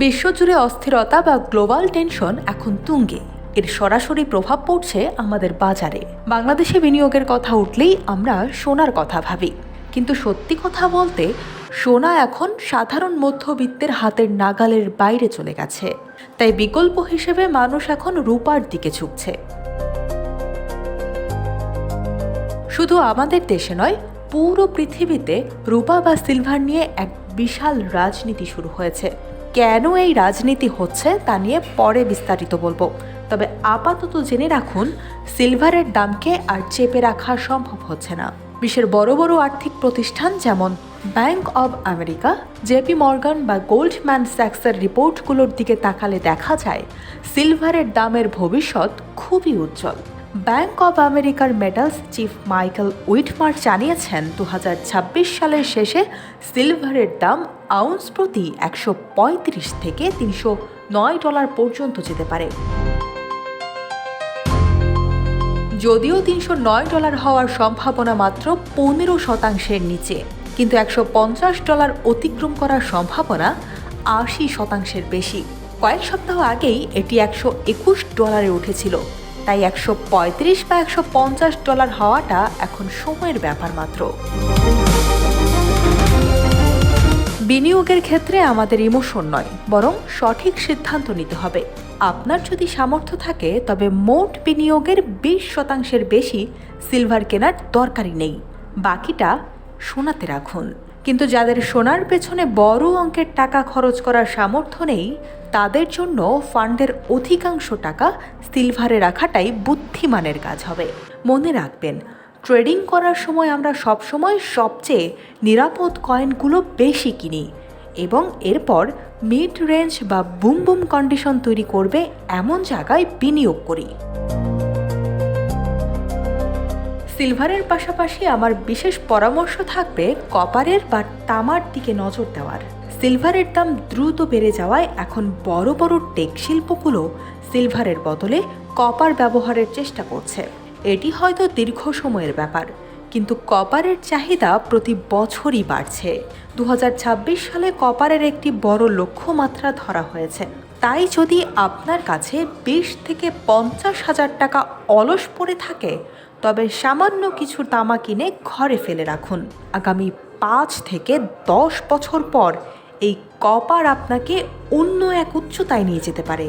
বিশ্বজুড়ে অস্থিরতা বা গ্লোবাল টেনশন এখন তুঙ্গে। এর সরাসরি প্রভাব পড়ছে আমাদের বাজারে। বাংলাদেশে বিনিয়োগের কথা উঠলেই আমরা সোনার কথা ভাবি, কিন্তু সত্যি কথা বলতে সোনা এখন সাধারণ মধ্যবিত্তের হাতের নাগালের বাইরে চলে গেছে। তাই বিকল্প হিসেবে মানুষ এখন রূপার দিকে ঝুঁকছে। শুধু আমাদের দেশে নয়, পুরো পৃথিবীতে রূপা বা সিলভার নিয়ে এক বিশাল রাজনীতি শুরু হয়েছে। কেন এই রাজনীতি হচ্ছে তা নিয়ে পরে বিস্তারিত বলবো, তবে আপাতত জেনে রাখুন, সিলভারের দামকে আর চেপে রাখা সম্ভব হচ্ছে না। বিশ্বের বড় বড় আর্থিক প্রতিষ্ঠান যেমন bank of America, JP Morgan বা গোল্ডম্যান স্যাক্সের রিপোর্টগুলোর দিকে তাকালে দেখা যায় সিলভারের দামের ভবিষ্যৎ খুবই উজ্জ্বল। ব্যাংক অব আমেরিকার মেটালস চিফ মাইকেল উইটমার জানিয়েছেন 2026 সালের শেষে সিলভারের দাম আউন্স প্রতি 135 থেকে $309 পর্যন্ত যেতে পারে। যদিও $309 হওয়ার সম্ভাবনা মাত্র 15% নিচে, কিন্তু $150 অতিক্রম করার সম্ভাবনা 80% বেশি। কয়েক সপ্তাহ আগেই এটি $121 উঠেছিল, তাই $135 বা $150 হওয়াটা এখন সময়ের ব্যাপার মাত্র। বিনিয়োগের ক্ষেত্রে আমাদের ইমোশন নয়, বরং সঠিক সিদ্ধান্ত নিতে হবে। আপনার যদি সামর্থ্য থাকে তবে মোট বিনিয়োগের 20% বেশি সিলভার কেনার দরকারই নেই, বাকিটা সোনাতে রাখুন। কিন্তু যাদের সোনার পেছনে বড় অঙ্কের টাকা খরচ করার সামর্থ্য নেই, তাদের জন্য ফান্ডের অধিকাংশ টাকা সিলভারে রাখাটাই বুদ্ধিমানের কাজ হবে। মনে রাখবেন, ট্রেডিং করার সময় আমরা সবসময় সবচেয়ে নিরাপদ কয়েনগুলো বেশি কিনি এবং এরপর মিড রেঞ্জ বা বুম বুম কন্ডিশন তৈরি করবে এমন জায়গায় বিনিয়োগ করি। সিলভারের পাশাপাশি আমার বিশেষ পরামর্শ থাকবে কপারের বা তামার দিকে নজর দেওয়ার। সিলভারের দাম দ্রুত বেড়ে যাওয়ায় এখন বড় বড় টেক শিল্পগুলো সিলভারের বদলে কপার ব্যবহারের চেষ্টা করছে। এটি হয়তো দীর্ঘ সময়ের ব্যাপার, কিন্তু কপারের চাহিদা প্রতি বছরই বাড়ছে। 2026 সালে কপারের একটি বড় লক্ষ্যমাত্রা ধরা হয়েছে। তাই যদি আপনার কাছে 20 থেকে 50 হাজার টাকা অলস পড়ে থাকে, তবে সামান্য কিছু তামা কিনে ঘরে ফেলে রাখুন। আগামী 5 থেকে 10 বছর পর এই কপার আপনাকে অন্য এক উচ্চতায় নিয়ে যেতে পারে।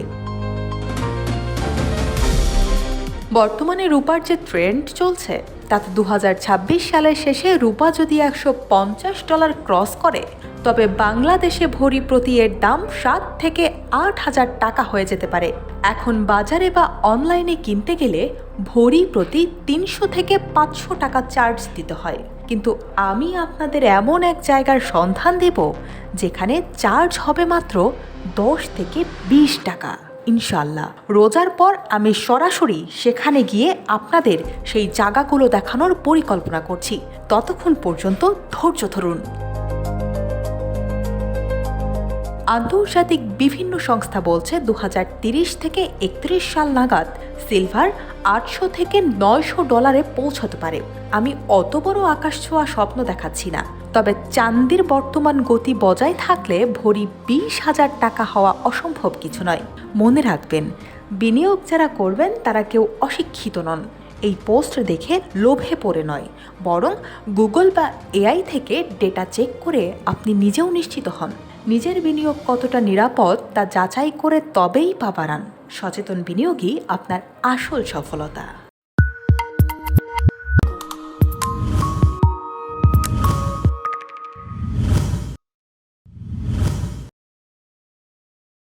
বর্তমানে রূপার যে ট্রেন্ড চলছে তাতে 2026 সালের শেষে রূপা যদি $150 ক্রস করে, তবে বাংলাদেশে ভরি প্রতি এর দাম 7 থেকে 8 হাজার টাকা হয়ে যেতে পারে। এখন বাজারে বা অনলাইনে কিনতে গেলে ভরি প্রতি 300 থেকে 500 টাকা চার্জ দিতে হয়, কিন্তু আমি আপনাদের এমন এক জায়গার সন্ধান দেব যেখানে চার্জ হবে মাত্র 10 থেকে 20 টাকা। ইনশাল্লাহ রোজার পর আমি সরাসরি সেখানে গিয়ে আপনাদের সেই জায়গাগুলো দেখানোর পরিকল্পনা করছি। ততক্ষণ পর্যন্ত ধৈর্য ধরুন। আন্তর্জাতিক বিভিন্ন সংস্থা বলছে 2030 থেকে 31 সাল নাগাদ সিলভার $800 থেকে $900 পৌঁছাতে পারে। আমি অত বড় আকাশ ছোঁয়া স্বপ্ন দেখাচ্ছি না, তবে চান্দির বর্তমান গতি বজায় থাকলে ভরি 20,000 টাকা হওয়া অসম্ভব কিছু নয়। মনে রাখবেন, বিনিয়োগ যারা করবেন তারা কেউ অশিক্ষিত নন। এই পোস্ট দেখে লোভে পড়ে নয়, বরং গুগল বা এআই থেকে ডেটা চেক করে আপনি নিজেও নিশ্চিত হন। নিজের বিনিয়োগ কতটা নিরাপদ তা যাচাই করে তবেই পা বাড়ান। সচেতন বিনিয়োগই আপনার আসল সফলতা।